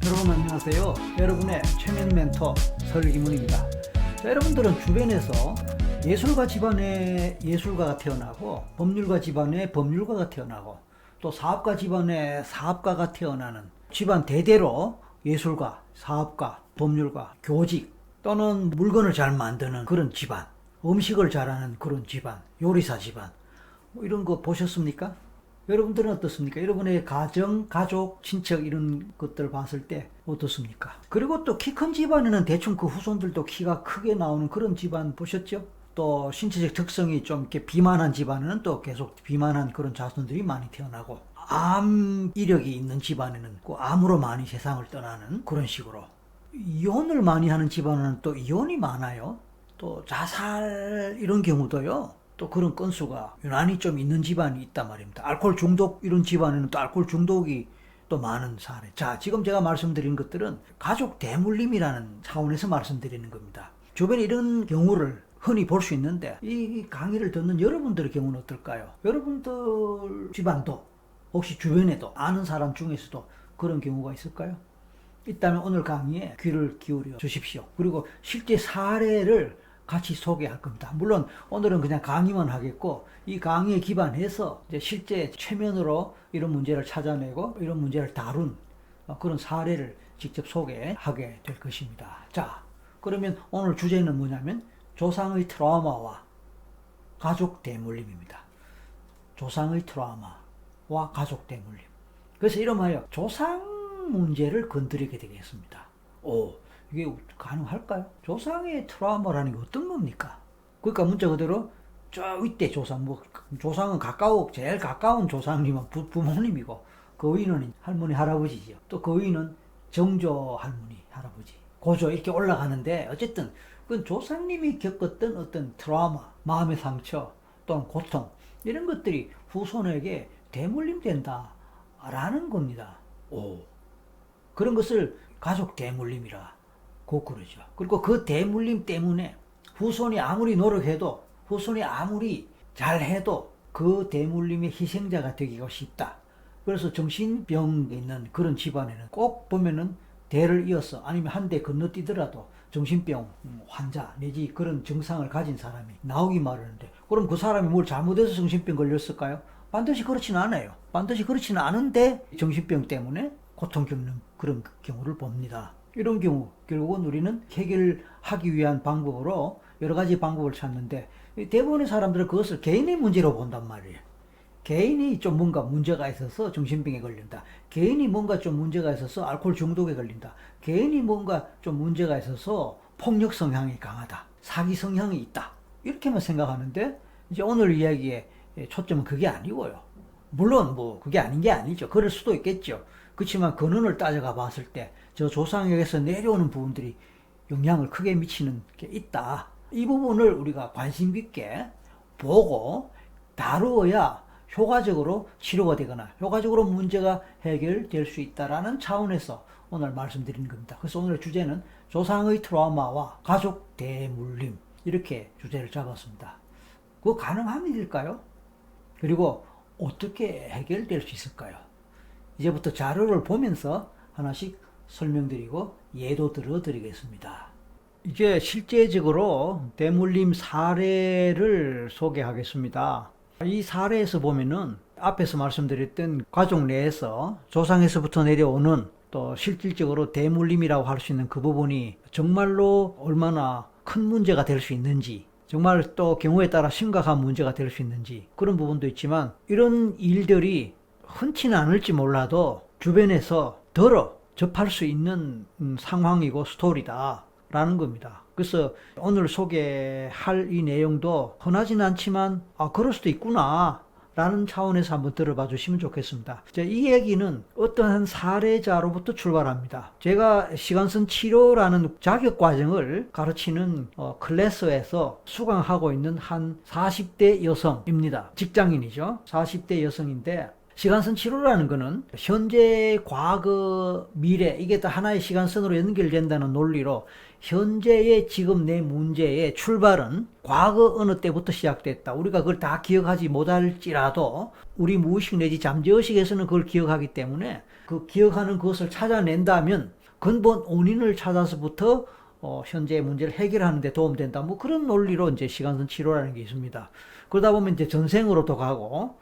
여러분 안녕하세요. 여러분의 최면 멘토 설기문입니다. 자, 여러분들은 주변에서 예술가 집안의 예술가가 태어나고 법률가 집안의 법률가가 태어나고 또 사업가 집안의 사업가가 태어나는 집안 대대로 예술가, 사업가, 법률가, 교직 또는 물건을 잘 만드는 그런 집안, 음식을 잘하는 그런 집안, 요리사 집안 뭐 이런 거 보셨습니까? 여러분들은 어떻습니까? 여러분의 가정, 가족, 친척 이런 것들을 봤을 때 어떻습니까? 그리고 또 키 큰 집안에는 대충 그 후손들도 키가 크게 나오는 그런 집안 보셨죠? 또 신체적 특성이 좀 이렇게 비만한 집안에는 또 계속 비만한 그런 자손들이 많이 태어나고 암 이력이 있는 집안에는 그 암으로 많이 세상을 떠나는 그런 식으로 이혼을 많이 하는 집안에는 또 이혼이 많아요. 또 자살 이런 경우도요. 또 그런 건수가 유난히 좀 있는 집안이 있단 말입니다. 알코올 중독 이런 집안에는 또 알코올 중독이 또 많은 사례. 자, 지금 제가 말씀드린 것들은 가족 대물림이라는 차원에서 말씀드리는 겁니다. 주변에 이런 경우를 흔히 볼 수 있는데 이 강의를 듣는 여러분들의 경우는 어떨까요? 여러분들 집안도 혹시 주변에도 아는 사람 중에서도 그런 경우가 있을까요? 있다면 오늘 강의에 귀를 기울여 주십시오. 그리고 실제 사례를 같이 소개할 겁니다. 물론 오늘은 그냥 강의만 하겠고 이 강의에 기반해서 이제 실제 최면으로 이런 문제를 찾아내고 이런 문제를 다룬 그런 사례를 직접 소개하게 될 것입니다. 자, 그러면 오늘 주제는 뭐냐면 조상의 트라우마와 가족 대물림입니다. 조상의 트라우마와 가족 대물림. 그래서 이름하여 조상 문제를 건드리게 되겠습니다. 이게 가능할까요? 조상의 트라우마라는 게 어떤 겁니까? 그러니까 문자 그대로 저 윗대 조상, 조상은 제일 가까운 조상님은 부모님이고 그 위는 할머니, 할아버지죠. 또 그 위는 정조 할머니, 할아버지, 고조 이렇게 올라가는데 어쨌든 그 조상님이 겪었던 어떤 트라우마, 마음의 상처 또는 고통 이런 것들이 후손에게 대물림된다라는 겁니다. 그런 것을 가족 대물림이라 고 그러죠. 그리고 그 대물림 때문에 후손이 아무리 노력해도 후손이 아무리 잘해도 그 대물림의 희생자가 되기가 쉽다. 그래서 정신병이 있는 그런 집안에는 꼭 보면은 대를 이어서 아니면 한 대 건너뛰더라도 정신병 환자 내지 그런 증상을 가진 사람이 나오기 마련인데 그럼 그 사람이 뭘 잘못해서 정신병 걸렸을까요? 반드시 그렇지는 않아요. 반드시 그렇지는 않은데 정신병 때문에 고통 겪는 그런 경우를 봅니다. 이런 경우 결국은 우리는 해결하기 위한 방법으로 여러 가지 방법을 찾는데 대부분의 사람들은 그것을 개인의 문제로 본단 말이에요. 개인이 좀 뭔가 문제가 있어서 정신병에 걸린다. 개인이 뭔가 좀 문제가 있어서 알코올 중독에 걸린다. 개인이 뭔가 좀 문제가 있어서 폭력 성향이 강하다. 사기 성향이 있다. 이렇게만 생각하는데 이제 오늘 이야기의 초점은 그게 아니고요. 물론 그게 아닌 게 아니죠. 그럴 수도 있겠죠. 그렇지만 근원을 따져가 봤을 때 저 조상에게서 내려오는 부분들이 영향을 크게 미치는 게 있다. 이 부분을 우리가 관심 깊게 보고 다루어야 효과적으로 치료가 되거나 효과적으로 문제가 해결될 수 있다라는 차원에서 오늘 말씀드리는 겁니다. 그래서 오늘의 주제는 조상의 트라우마와 가족 대물림 이렇게 주제를 잡았습니다. 그거 가능한 일일까요? 그리고 어떻게 해결될 수 있을까요? 이제부터 자료를 보면서 하나씩 설명드리고 예도 들어드리겠습니다. 이제 실제적으로 대물림 사례를 소개하겠습니다. 이 사례에서 보면은 앞에서 말씀드렸던 가족 내에서 조상에서부터 내려오는 또 실질적으로 대물림이라고 할 수 있는 그 부분이 정말로 얼마나 큰 문제가 될 수 있는지 정말 또 경우에 따라 심각한 문제가 될 수 있는지 그런 부분도 있지만 이런 일들이 흔치는 않을지 몰라도 주변에서 덜어 접할 수 있는 상황이고 스토리다 라는 겁니다. 그래서 오늘 소개할 이 내용도 흔하진 않지만 그럴 수도 있구나 라는 차원에서 한번 들어봐 주시면 좋겠습니다. 이 얘기는 어떠한 사례자로부터 출발합니다. 제가 시간선 치료라는 자격과정을 가르치는 클래스에서 수강하고 있는 한 40대 여성입니다. 직장인이죠. 40대 여성인데 시간선 치료라는 거는 현재, 과거, 미래 이게 다 하나의 시간선으로 연결된다는 논리로 현재의 지금 내 문제의 출발은 과거 어느 때부터 시작됐다. 우리가 그걸 다 기억하지 못할지라도 우리 무의식 내지 잠재의식에서는 그걸 기억하기 때문에 그 기억하는 그것을 찾아낸다면 근본 원인을 찾아서부터 현재의 문제를 해결하는 데 도움된다. 뭐 그런 논리로 이제 시간선 치료라는 게 있습니다. 그러다 보면 이제 전생으로도 가고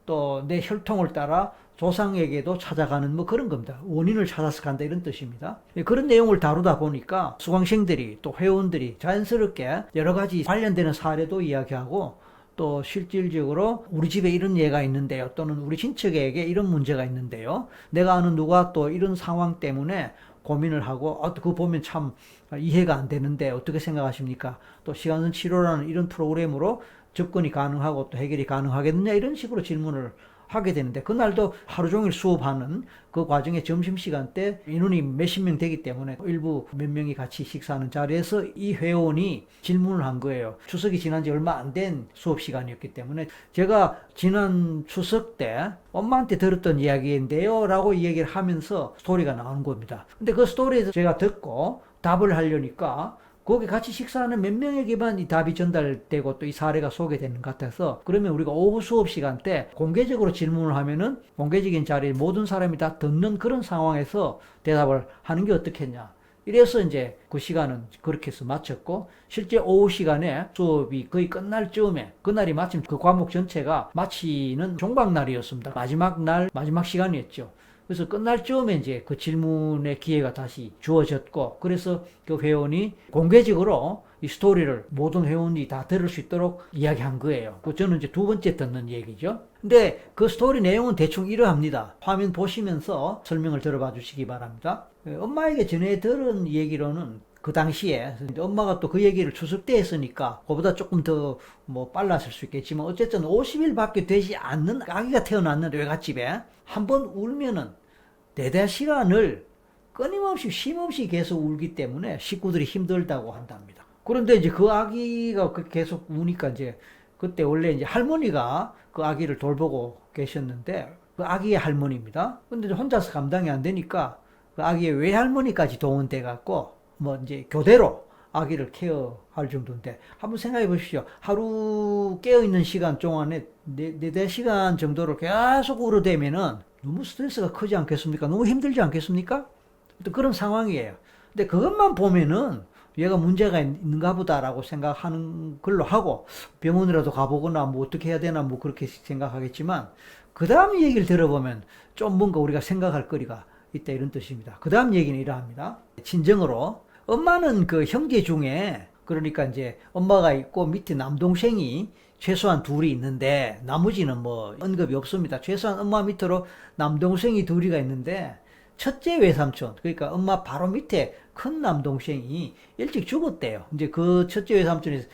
또 내 혈통을 따라 조상에게도 찾아가는 뭐 그런 겁니다. 원인을 찾아서 간다 이런 뜻입니다. 그런 내용을 다루다 보니까 수강생들이 또 회원들이 자연스럽게 여러 가지 관련되는 사례도 이야기하고 또 실질적으로 우리 집에 이런 예가 있는데요. 또는 우리 친척에게 이런 문제가 있는데요. 내가 아는 누가 또 이런 상황 때문에 고민을 하고 그거 보면 참 이해가 안 되는데 어떻게 생각하십니까? 또 시간선 치료라는 이런 프로그램으로 접근이 가능하고 또 해결이 가능하겠느냐 이런 식으로 질문을 하게 되는데 그날도 하루 종일 수업하는 그 과정에 점심시간 때 인원이 몇십 명 되기 때문에 일부 몇 명이 같이 식사하는 자리에서 이 회원이 질문을 한 거예요. 추석이 지난 지 얼마 안 된 수업 시간이었기 때문에 제가 지난 추석 때 엄마한테 들었던 이야기인데요 라고 얘기를 하면서 스토리가 나오는 겁니다. 근데 그 스토리에서 제가 듣고 답을 하려니까 거기 같이 식사하는 몇 명에게만 이 답이 전달되고 또 이 사례가 소개되는 것 같아서 그러면 우리가 오후 수업 시간 때 공개적으로 질문을 하면은 공개적인 자리에 모든 사람이 다 듣는 그런 상황에서 대답을 하는 게 어떻겠냐. 이래서 이제 그 시간은 그렇게 해서 마쳤고 실제 오후 시간에 수업이 거의 끝날 즈음에 그날이 마침 그 과목 전체가 마치는 종박날이었습니다. 마지막 날 마지막 시간이었죠. 그래서 끝날 즈음에 이제 그 질문의 기회가 다시 주어졌고, 그래서 그 회원이 공개적으로 이 스토리를 모든 회원이 다 들을 수 있도록 이야기한 거예요. 그 저는 이제 두 번째 듣는 얘기죠. 근데 그 스토리 내용은 대충 이러합니다. 화면 보시면서 설명을 들어봐 주시기 바랍니다. 엄마에게 전해 들은 얘기로는 그 당시에 엄마가 또 그 얘기를 추석 때 했으니까 그보다 조금 더 뭐 빨랐을 수 있겠지만 어쨌든 50일밖에 되지 않는 아기가 태어났는데 외갓집에 한번 울면은 대대 시간을 끊임없이 쉼없이 계속 울기 때문에 식구들이 힘들다고 한답니다. 그런데 이제 그 아기가 계속 우니까 이제 그때 원래 이제 할머니가 그 아기를 돌보고 계셨는데 그 아기의 할머니입니다. 근데 혼자서 감당이 안 되니까 그 아기의 외할머니까지 동원돼 갖고 뭐 이제 교대로 아기를 케어할 정도인데 한번 생각해 보십시오. 하루 깨어있는 시간 동안에 4시간 정도를 계속 울어대면은 너무 스트레스가 크지 않겠습니까? 너무 힘들지 않겠습니까? 그런 상황이에요. 근데 그것만 보면은 얘가 문제가 있는가 보다라고 생각하는 걸로 하고 병원이라도 가보거나 뭐 어떻게 해야 되나 뭐 그렇게 생각하겠지만 그 다음 얘기를 들어보면 좀 뭔가 우리가 생각할 거리가 있다 이런 뜻입니다. 그 다음 얘기는 이러합니다. 친정으로 엄마는 그 형제 중에 그러니까 이제 엄마가 있고 밑에 남동생이 최소한 둘이 있는데 나머지는 뭐 언급이 없습니다. 최소한 엄마 밑으로 남동생이 둘이가 있는데 첫째 외삼촌 그러니까 엄마 바로 밑에 큰 남동생이 일찍 죽었대요. 이제 그 첫째 외삼촌이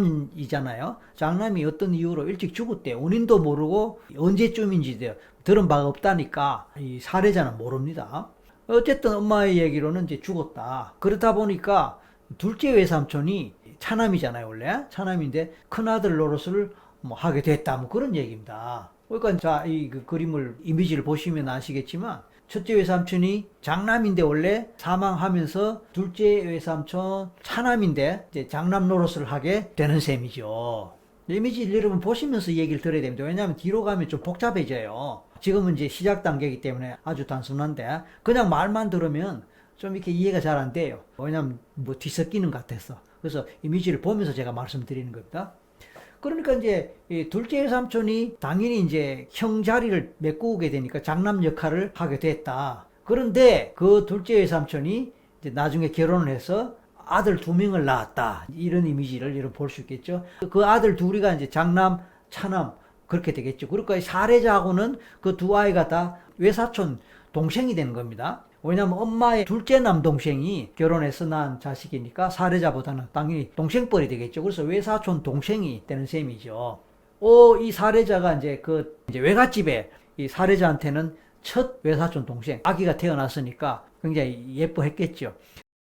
장남이잖아요. 장남이 어떤 이유로 일찍 죽었대요. 원인도 모르고 언제쯤인지 들은 바가 없다니까 이 사례자는 모릅니다. 어쨌든 엄마의 얘기로는 이제 죽었다. 그렇다 보니까 둘째 외삼촌이 차남이잖아요, 원래. 차남인데 큰아들 노릇을 뭐 하게 됐다. 뭐 그런 얘기입니다. 그러니까 자, 이 그 그림을 이미지를 보시면 아시겠지만 첫째 외삼촌이 장남인데 원래 사망하면서 둘째 외삼촌 차남인데 이제 장남 노릇을 하게 되는 셈이죠. 이미지를 여러분 보시면서 얘기를 들어야 됩니다. 왜냐하면 뒤로 가면 좀 복잡해져요. 지금은 이제 시작 단계이기 때문에 아주 단순한데 그냥 말만 들으면 좀 이렇게 이해가 잘 안 돼요. 왜냐하면 뭐 뒤섞이는 것 같아서. 그래서 이미지를 보면서 제가 말씀드리는 겁니다. 그러니까 이제 이 둘째 외삼촌이 당연히 이제 형 자리를 메꾸게 되니까 장남 역할을 하게 됐다. 그런데 그 둘째 외삼촌이 이제 나중에 결혼을 해서 아들 2명을 낳았다. 이런 이미지를 여러분 볼 수 있겠죠. 그 아들 둘이가 이제 장남, 차남 그렇게 되겠죠. 그러니까 사례자하고는 그 두 아이가 다 외사촌 동생이 되는 겁니다. 왜냐하면 엄마의 둘째 남동생이 결혼해서 낳은 자식이니까 사례자보다는 당연히 동생뻘이 되겠죠. 그래서 외사촌 동생이 되는 셈이죠. 이 사례자가 이제 이제 외갓집에 이 사례자한테는 첫 외사촌 동생, 아기가 태어났으니까 굉장히 예뻐했겠죠.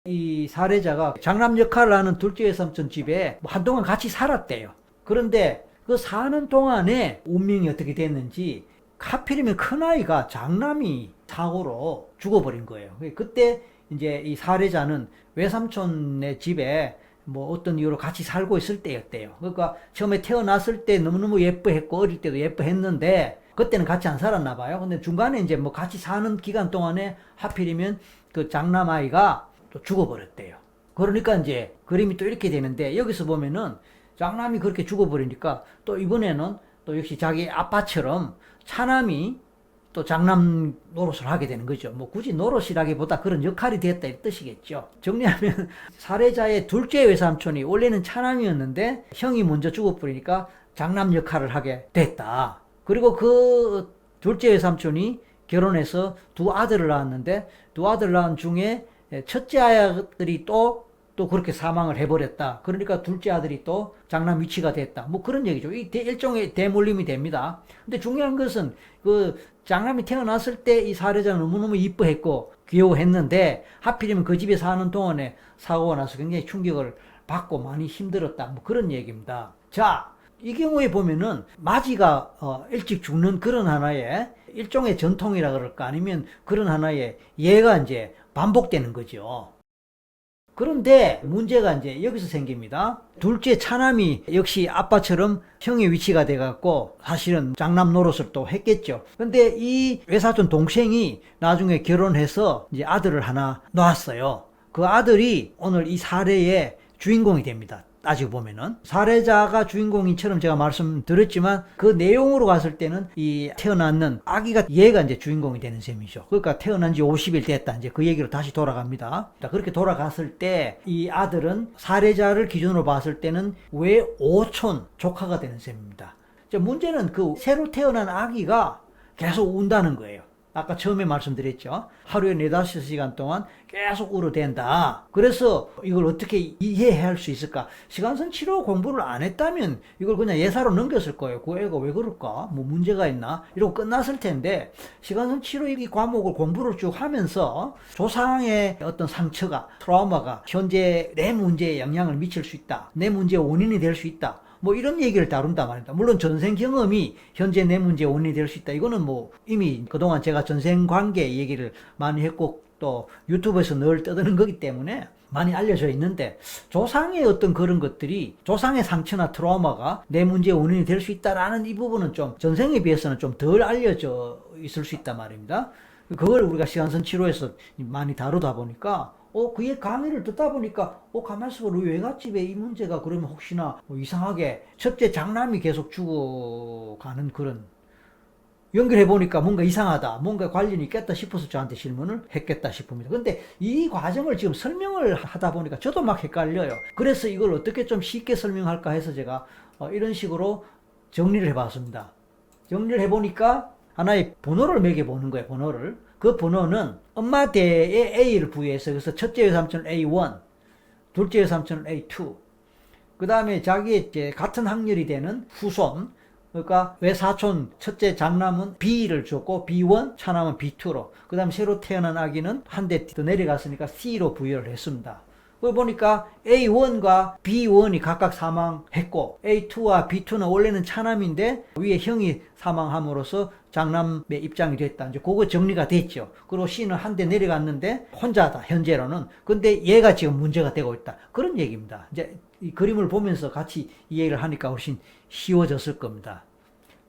이 사례자가 장남 역할을 하는 둘째 외삼촌 집에 한동안 같이 살았대요. 그런데 그 사는 동안에 운명이 어떻게 됐는지 하필이면 큰아이가 장남이 사고로 죽어버린 거예요. 그때 이제 이 사례자는 외삼촌네 집에 뭐 어떤 이유로 같이 살고 있을 때였대요. 그러니까 처음에 태어났을 때 너무너무 예뻐했고 어릴 때도 예뻐했는데 그때는 같이 안 살았나 봐요. 근데 중간에 이제 뭐 같이 사는 기간 동안에 하필이면 그 장남 아이가 또 죽어버렸대요. 그러니까 이제 그림이 또 이렇게 되는데, 여기서 보면은 장남이 그렇게 죽어버리니까 또 이번에는 또 역시 자기 아빠처럼 차남이 또 장남 노릇을 하게 되는 거죠. 뭐 굳이 노릇이라기보다 그런 역할이 됐다 이 뜻이겠죠. 정리하면 살해자의 둘째 외삼촌이 원래는 차남이었는데 형이 먼저 죽어버리니까 장남 역할을 하게 됐다. 그리고 그 둘째 외삼촌이 결혼해서 두 아들을 낳았는데, 두 아들 낳은 중에 첫째 아들이 또 그렇게 사망을 해버렸다. 그러니까 둘째 아들이 또 장남 위치가 됐다. 뭐 그런 얘기죠. 이 일종의 대물림이 됩니다. 근데 중요한 것은 그 장남이 태어났을 때 이 살해자는 너무너무 이뻐했고 귀여워했는데, 하필이면 그 집에 사는 동안에 사고가 나서 굉장히 충격을 받고 많이 힘들었다. 뭐 그런 얘기입니다. 자, 이 경우에 보면은 마지가 일찍 죽는 그런 하나의 일종의 전통이라 그럴까, 아니면 그런 하나의 예가 이제 반복되는 거죠. 그런데 문제가 이제 여기서 생깁니다. 둘째 차남이 역시 아빠처럼 형의 위치가 돼갖고 사실은 장남 노릇을 또 했겠죠. 근데 이 외사촌 동생이 나중에 결혼해서 이제 아들을 하나 낳았어요. 그 아들이 오늘 이 사례의 주인공이 됩니다. 따지고 보면은 살해자가 주인공인처럼 제가 말씀드렸지만, 그 내용으로 갔을 때는 이 태어났는 아기가 얘가 이제 주인공이 되는 셈이죠. 그러니까 태어난 지 50일 됐다, 이제 그 얘기로 다시 돌아갑니다. 그렇게 돌아갔을 때 이 아들은 살해자를 기준으로 봤을 때는 외오촌 조카가 되는 셈입니다. 문제는 그 새로 태어난 아기가 계속 운다는 거예요. 아까 처음에 말씀드렸죠. 하루에 4-5시간 동안 계속 울어댄다. 그래서 이걸 어떻게 이해할 수 있을까? 시간선 치료 공부를 안 했다면 이걸 그냥 예사로 넘겼을 거예요. 그 애가 왜 그럴까? 뭐 문제가 있나? 이러고 끝났을 텐데, 시간선 치료 이 과목을 공부를 쭉 하면서 조상의 어떤 상처가, 트라우마가 현재 내 문제에 영향을 미칠 수 있다. 내 문제의 원인이 될 수 있다. 뭐 이런 얘기를 다룬다 말입니다. 물론 전생 경험이 현재 내 문제의 원인이 될 수 있다. 이거는 뭐 이미 그동안 제가 전생 관계 얘기를 많이 했고 또 유튜브에서 늘 떠드는 거기 때문에 많이 알려져 있는데, 조상의 어떤 그런 것들이, 조상의 상처나 트라우마가 내 문제의 원인이 될 수 있다라는 이 부분은 좀 전생에 비해서는 좀 덜 알려져 있을 수 있단 말입니다. 그걸 우리가 시간선 치료에서 많이 다루다 보니까 그의 강의를 듣다 보니까 가만있어 봐, 우리 외갓집에 이 문제가 그러면 혹시나 이상하게 첫째 장남이 계속 죽어가는 그런, 연결해보니까 뭔가 이상하다, 뭔가 관련이 있겠다 싶어서 저한테 질문을 했겠다 싶습니다. 근데 이 과정을 지금 설명을 하다 보니까 저도 막 헷갈려요. 그래서 이걸 어떻게 좀 쉽게 설명할까 해서 제가 이런 식으로 정리를 해봤습니다. 정리를 해보니까 하나의 번호를 매겨보는 거예요. 번호를. 그 번호는 엄마 대에 A를 부여해서, 그래서 첫째 외삼촌은 A1, 둘째 외삼촌은 A2, 그 다음에 자기의 이제 같은 학렬이 되는 후손, 그러니까 외사촌 첫째 장남은 B를 줬고 B1, 차남은 B2로, 그 다음에 새로 태어난 아기는 한 대 더 내려갔으니까 C로 부여를 했습니다. 그걸 보니까 A1과 B1이 각각 사망했고, A2와 B2는 원래는 차남인데 위에 형이 사망함으로써 장남의 입장이 됐다. 이제 그거 정리가 됐죠. 그리고 C는 한 대 내려갔는데 혼자다, 현재로는. 근데 얘가 지금 문제가 되고 있다. 그런 얘기입니다. 이제 이 그림을 보면서 같이 이해를 하니까 훨씬 쉬워졌을 겁니다.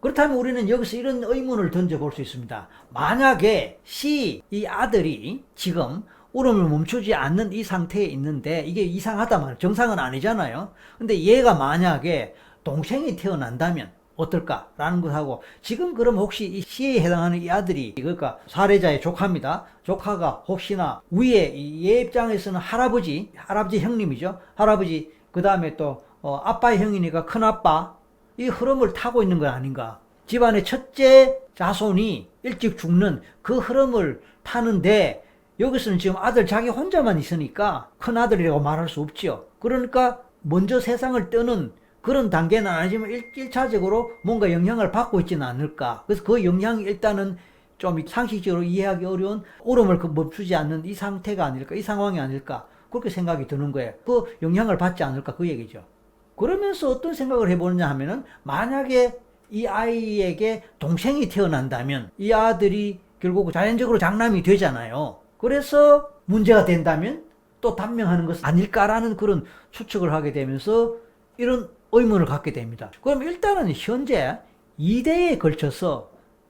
그렇다면 우리는 여기서 이런 의문을 던져볼 수 있습니다. 만약에 C, 이 아들이 지금 울음을 멈추지 않는 이 상태에 있는데, 이게 이상하다 말이에요. 정상은 아니잖아요. 근데 얘가 만약에 동생이 태어난다면 어떨까라는 것하고, 지금 그럼 혹시 이 C에 해당하는 이 아들이, 그러니까 살해자의 조카입니다. 조카가 혹시나 위에 얘 입장에서는 할아버지 형님이죠. 할아버지, 그 다음에 또 아빠의 형이니까 큰아빠, 이 흐름을 타고 있는 건 아닌가. 집안의 첫째 자손이 일찍 죽는 그 흐름을 타는데, 여기서는 지금 아들 자기 혼자만 있으니까 큰아들이라고 말할 수 없죠. 그러니까 먼저 세상을 떠는 그런 단계는 아니지만 1차적으로 뭔가 영향을 받고 있지는 않을까. 그래서 그 영향이 일단은 좀 상식적으로 이해하기 어려운 울음을 멈추지 않는 이 상태가 아닐까, 이 상황이 아닐까, 그렇게 생각이 드는 거예요. 그 영향을 받지 않을까, 그 얘기죠. 그러면서 어떤 생각을 해보느냐 하면은, 만약에 이 아이에게 동생이 태어난다면 이 아들이 결국 자연적으로 장남이 되잖아요. 그래서 문제가 된다면 또 단명하는 것은 아닐까라는 그런 추측을 하게 되면서 이런 의문을 갖게 됩니다. 그럼 일단은 현재 2대에 걸쳐서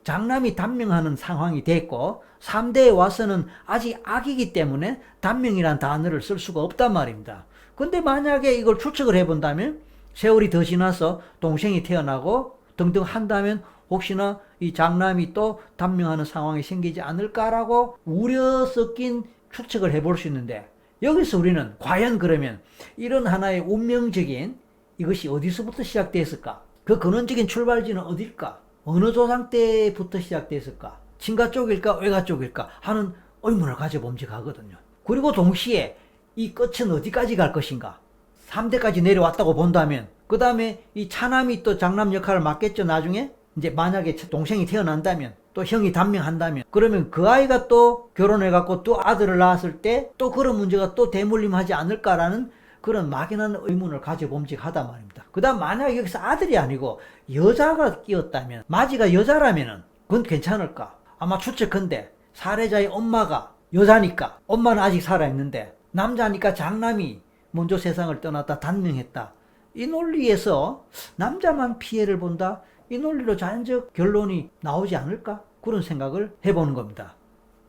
장남이 단명하는 상황이 됐고 3대에 와서는 아직 아기이기 때문에 단명이란 단어를 쓸 수가 없단 말입니다. 근데 만약에 이걸 추측을 해본다면 세월이 더 지나서 동생이 태어나고 등등 한다면 혹시나 이 장남이 또 단명하는 상황이 생기지 않을까라고 우려 섞인 추측을 해볼 수 있는데, 여기서 우리는 과연 그러면 이런 하나의 운명적인 이것이 어디서부터 시작됐을까? 그 근원적인 출발지는 어딜까? 어느 조상 때부터 시작됐을까? 친가 쪽일까? 외가 쪽일까? 하는 의문을 가져봄직하거든요. 그리고 동시에 이 끝은 어디까지 갈 것인가? 3대까지 내려왔다고 본다면 그 다음에 이 차남이 또 장남 역할을 맡겠죠. 나중에 이제 만약에 동생이 태어난다면 또 형이 단명한다면 그러면 그 아이가 또 결혼해갖고 또 아들을 낳았을 때 또 그런 문제가 또 대물림하지 않을까라는 그런 막연한 의문을 가져봄직하단 말입니다. 그 다음 만약에 여기서 아들이 아니고 여자가 끼었다면, 마지가 여자라면은 그건 괜찮을까? 아마 추측컨대 살해자의 엄마가 여자니까 엄마는 아직 살아있는데 남자니까 장남이 먼저 세상을 떠났다 단명했다, 이 논리에서 남자만 피해를 본다, 이 논리로 자연적 결론이 나오지 않을까? 그런 생각을 해보는 겁니다.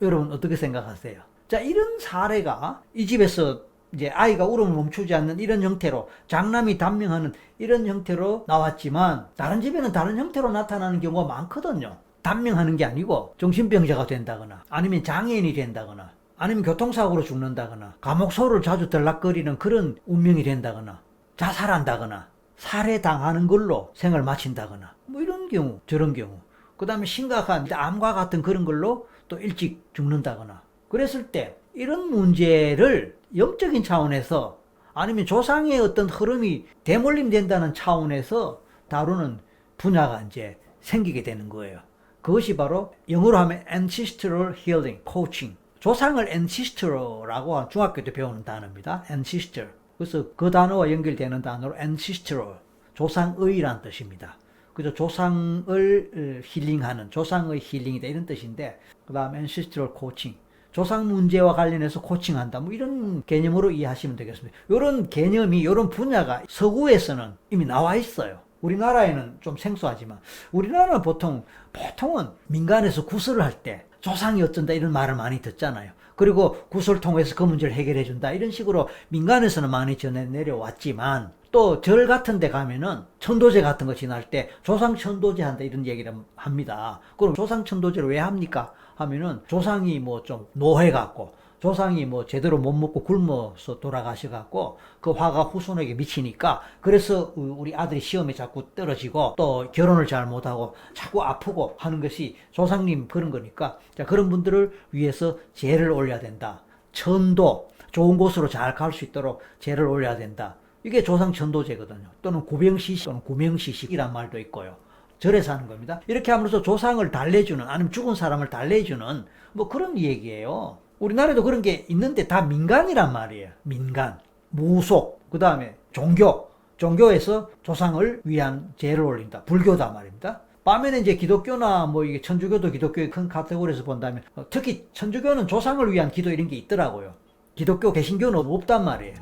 여러분 어떻게 생각하세요? 자, 이런 사례가 이 집에서 이제 아이가 울음을 멈추지 않는 이런 형태로 장남이 단명하는 이런 형태로 나왔지만 다른 집에는 다른 형태로 나타나는 경우가 많거든요. 단명하는 게 아니고 정신병자가 된다거나 아니면 장애인이 된다거나 아니면 교통사고로 죽는다거나 감옥소를 자주 들락거리는 그런 운명이 된다거나 자살한다거나 살해당하는 걸로 생을 마친다거나 뭐 이런 경우 저런 경우, 그 다음에 심각한 암과 같은 그런 걸로 또 일찍 죽는다거나, 그랬을 때 이런 문제를 영적인 차원에서 아니면 조상의 어떤 흐름이 대물림된다는 차원에서 다루는 분야가 이제 생기게 되는 거예요. 그것이 바로 영어로 하면 ancestral healing coaching, 조상을 ancestral라고 중학교 때 배우는 단어입니다. ancestor. 그래서 그 단어와 연결되는 단어로 ancestral, 조상의란 뜻입니다. 그래서 조상을 힐링하는, 조상의 힐링이다 이런 뜻인데, 그 다음 ancestral coaching, 조상 문제와 관련해서 코칭한다, 뭐 이런 개념으로 이해하시면 되겠습니다. 이런 개념이, 이런 분야가 서구에서는 이미 나와 있어요. 우리나라에는 좀 생소하지만 우리나라는 보통은 민간에서 구설을 할 때 조상이 어쩐다 이런 말을 많이 듣잖아요. 그리고 구설 통해서 그 문제를 해결해 준다 이런 식으로 민간에서는 많이 전해 내려왔지만, 또 절 같은 데 가면은 천도제 같은 거 지날 때 조상 천도제 한다 이런 얘기를 합니다. 그럼 조상 천도제를 왜 합니까 하면은 조상이 뭐 좀 노해갖고 조상이 뭐 제대로 못 먹고 굶어서 돌아가셔갖고 그 화가 후손에게 미치니까, 그래서 우리 아들이 시험에 자꾸 떨어지고 또 결혼을 잘 못하고 자꾸 아프고 하는 것이 조상님 그런 거니까, 자, 그런 분들을 위해서 제를 올려야 된다. 천도, 좋은 곳으로 잘 갈 수 있도록 제를 올려야 된다. 이게 조상 천도제거든요. 또는 구병시식 또는 구명시식이란 말도 있고요. 절에서 하는 겁니다. 이렇게 함으로써 조상을 달래주는, 아니면 죽은 사람을 달래주는 뭐 그런 얘기예요. 우리나라에도 그런 게 있는데 다 민간이란 말이에요. 민간, 무속, 그 다음에 종교에서 조상을 위한 제를 올린다. 불교다 말입니다. 반면에 이제 기독교나 뭐 이게 천주교도 기독교의 큰 카테고리에서 본다면 특히 천주교는 조상을 위한 기도 이런 게 있더라고요. 기독교, 개신교는 없단 말이에요.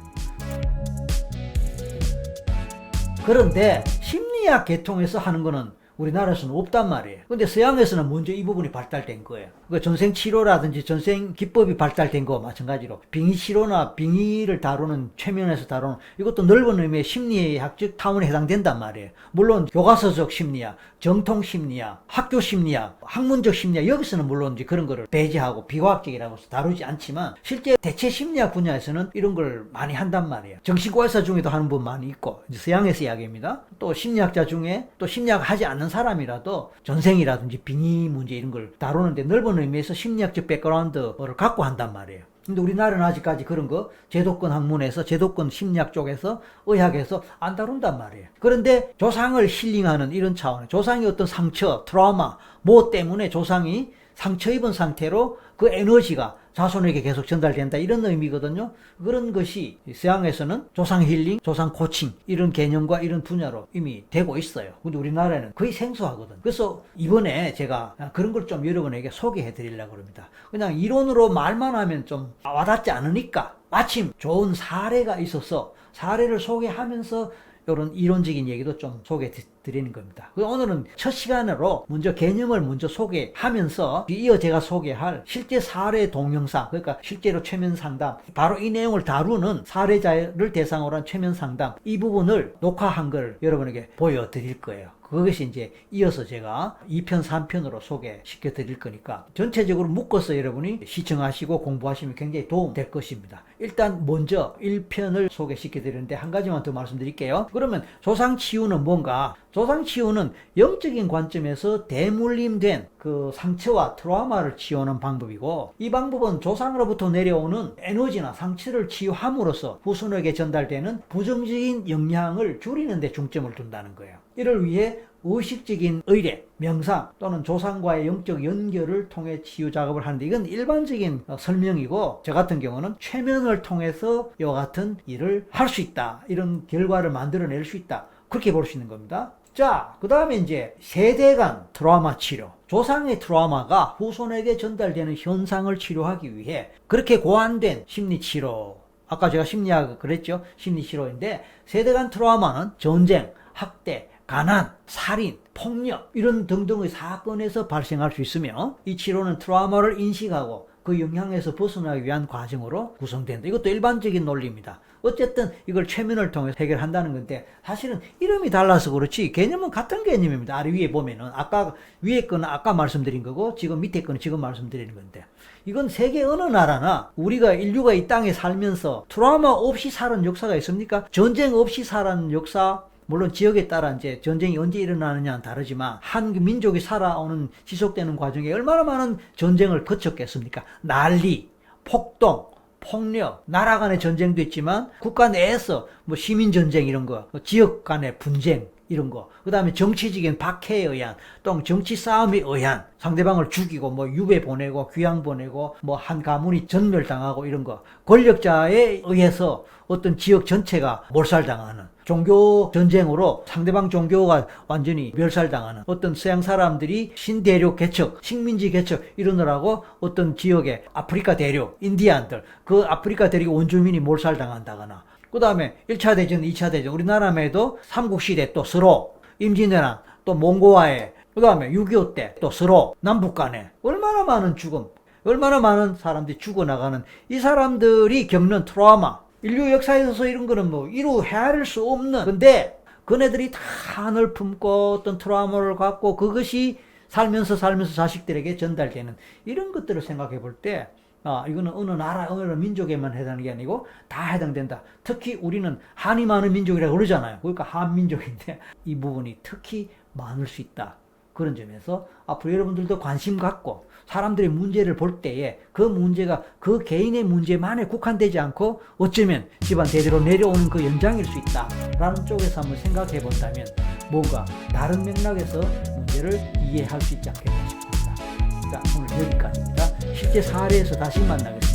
그런데 심리학 계통에서 하는 거는 우리나라에서는 없단 말이에요. 근데 서양에서는 먼저 이 부분이 발달된 거예요. 그 전생치료라든지 전생 기법이 발달된 거와 마찬가지로 빙의치료나 빙의를 다루는, 최면에서 다루는, 이것도 넓은 의미의 심리학적 타원에 해당된단 말이에요. 물론 교과서적 심리학, 정통 심리학, 학교 심리학, 학문적 심리학, 여기서는 물론 이제 그런 거를 배제하고 비과학적이라고 해서 다루지 않지만 실제 대체 심리학 분야에서는 이런 걸 많이 한단 말이에요. 정신과 의사 중에도 하는 분 많이 있고, 이제 서양에서 이야기입니다. 또 심리학자 중에 또 심리학 하지 않는 사람이라도 전생이라든지 빙의 문제 이런 걸 다루는데 넓은 의미에서 심리학적 백그라운드를 갖고 한단 말이에요. 근데 우리나라는 아직까지 그런 거 제도권 학문에서, 제도권 심리학 쪽에서, 의학에서 안 다룬단 말이에요. 그런데 조상을 힐링하는 이런 차원에 조상이 어떤 상처, 트라우마 뭐 때문에 조상이 상처 입은 상태로 그 에너지가 자손에게 계속 전달된다 이런 의미거든요. 그런 것이 서양에서는 조상 힐링, 조상 코칭 이런 개념과 이런 분야로 이미 되고 있어요. 근데 우리나라는 거의 생소하거든. 그래서 이번에 제가 그런 걸 좀 여러분에게 소개해 드리려고 합니다. 그냥 이론으로 말만 하면 좀 와닿지 않으니까 마침 좋은 사례가 있어서 사례를 소개하면서 이런 이론적인 얘기도 좀 소개해 드리는 겁니다. 오늘은 첫 시간으로 먼저 개념을 먼저 소개하면서 이어 제가 소개할 실제 사례 동영상, 그러니까 실제로 최면 상담, 바로 이 내용을 다루는 사례자를 대상으로 한 최면 상담, 이 부분을 녹화한 걸 여러분에게 보여드릴 거예요. 그것이 이제 이어서 제가 2편, 3편으로 소개시켜 드릴 거니까 전체적으로 묶어서 여러분이 시청하시고 공부하시면 굉장히 도움 될 것입니다. 일단 먼저 1편을 소개시켜 드리는데 한 가지만 더 말씀드릴게요. 그러면 조상치유는 뭔가? 조상치유는 영적인 관점에서 대물림된 그 상처와 트라우마를 치유하는 방법이고, 이 방법은 조상으로부터 내려오는 에너지나 상처를 치유함으로써 후손에게 전달되는 부정적인 영향을 줄이는 데 중점을 둔다는 거예요. 이를 위해 의식적인 의례, 명상 또는 조상과의 영적 연결을 통해 치유 작업을 하는데, 이건 일반적인 설명이고, 저 같은 경우는 최면을 통해서 이와 같은 일을 할 수 있다, 이런 결과를 만들어낼 수 있다, 그렇게 볼 수 있는 겁니다. 자, 그 다음에 이제 세대 간 트라우마 치료. 조상의 트라우마가 후손에게 전달되는 현상을 치료하기 위해 그렇게 고안된 심리치료, 아까 제가 심리학 그랬죠? 심리치료인데, 세대 간 트라우마는 전쟁, 학대, 가난, 살인, 폭력 이런 등등의 사건에서 발생할 수 있으며, 이 치료는 트라우마를 인식하고 그 영향에서 벗어나기 위한 과정으로 구성된다. 이것도 일반적인 논리입니다. 어쨌든 이걸 최면을 통해 해결한다는 건데, 사실은 이름이 달라서 그렇지 개념은 같은 개념입니다. 아래 위에 보면은 아까 위에 거는 아까 말씀드린 거고, 지금 밑에 거는 지금 말씀드리는 건데, 이건 세계 어느 나라나 우리가 인류가 이 땅에 살면서 트라우마 없이 살은 역사가 있습니까? 전쟁 없이 살은 역사, 물론 지역에 따라 이제 전쟁이 언제 일어나느냐는 다르지만 한 민족이 살아오는 지속되는 과정에 얼마나 많은 전쟁을 거쳤겠습니까? 난리, 폭동, 폭력, 나라 간의 전쟁도 있지만 국가 내에서 뭐 시민 전쟁 이런 거, 지역 간의 분쟁 이런 거, 그 다음에 정치적인 박해에 의한 또는 정치 싸움에 의한 상대방을 죽이고 뭐 유배 보내고 귀양 보내고 뭐 한 가문이 전멸당하고 이런 거, 권력자에 의해서 어떤 지역 전체가 몰살당하는 종교 전쟁으로 상대방 종교가 완전히 멸살당하는, 어떤 서양 사람들이 신대륙 개척, 식민지 개척 이러느라고 어떤 지역의 아프리카 대륙, 인디안들, 그 아프리카 대륙 원주민이 몰살당한다거나, 그 다음에 1차 대전, 2차 대전, 우리나라에도 삼국시대 또 서로, 임진왜란, 또 몽고와의, 그 다음에 6.25 때 또 서로, 남북 간에 얼마나 많은 죽음, 얼마나 많은 사람들이 죽어나가는, 이 사람들이 겪는 트라우마, 인류 역사에 있어서 이런 거는 뭐 이루 헤아릴 수 없는, 근데 그네들이 다 한을 품고 어떤 트라우마를 갖고 그것이 살면서 자식들에게 전달되는 이런 것들을 생각해 볼 때, 이거는 어느 나라, 어느 민족에만 해당하는 게 아니고 다 해당된다. 특히 우리는 한이 많은 민족이라고 그러잖아요. 그러니까 한민족인데 이 부분이 특히 많을 수 있다. 그런 점에서 앞으로 여러분들도 관심 갖고 사람들의 문제를 볼 때에 그 문제가 그 개인의 문제만에 국한되지 않고 어쩌면 집안 대대로 내려오는 그 연장일 수 있다라는 쪽에서 한번 생각해 본다면 뭔가 다른 맥락에서 문제를 이해할 수 있지 않겠나 싶습니다. 자, 오늘 여기까지입니다. 실제 사례에서 다시 만나겠습니다.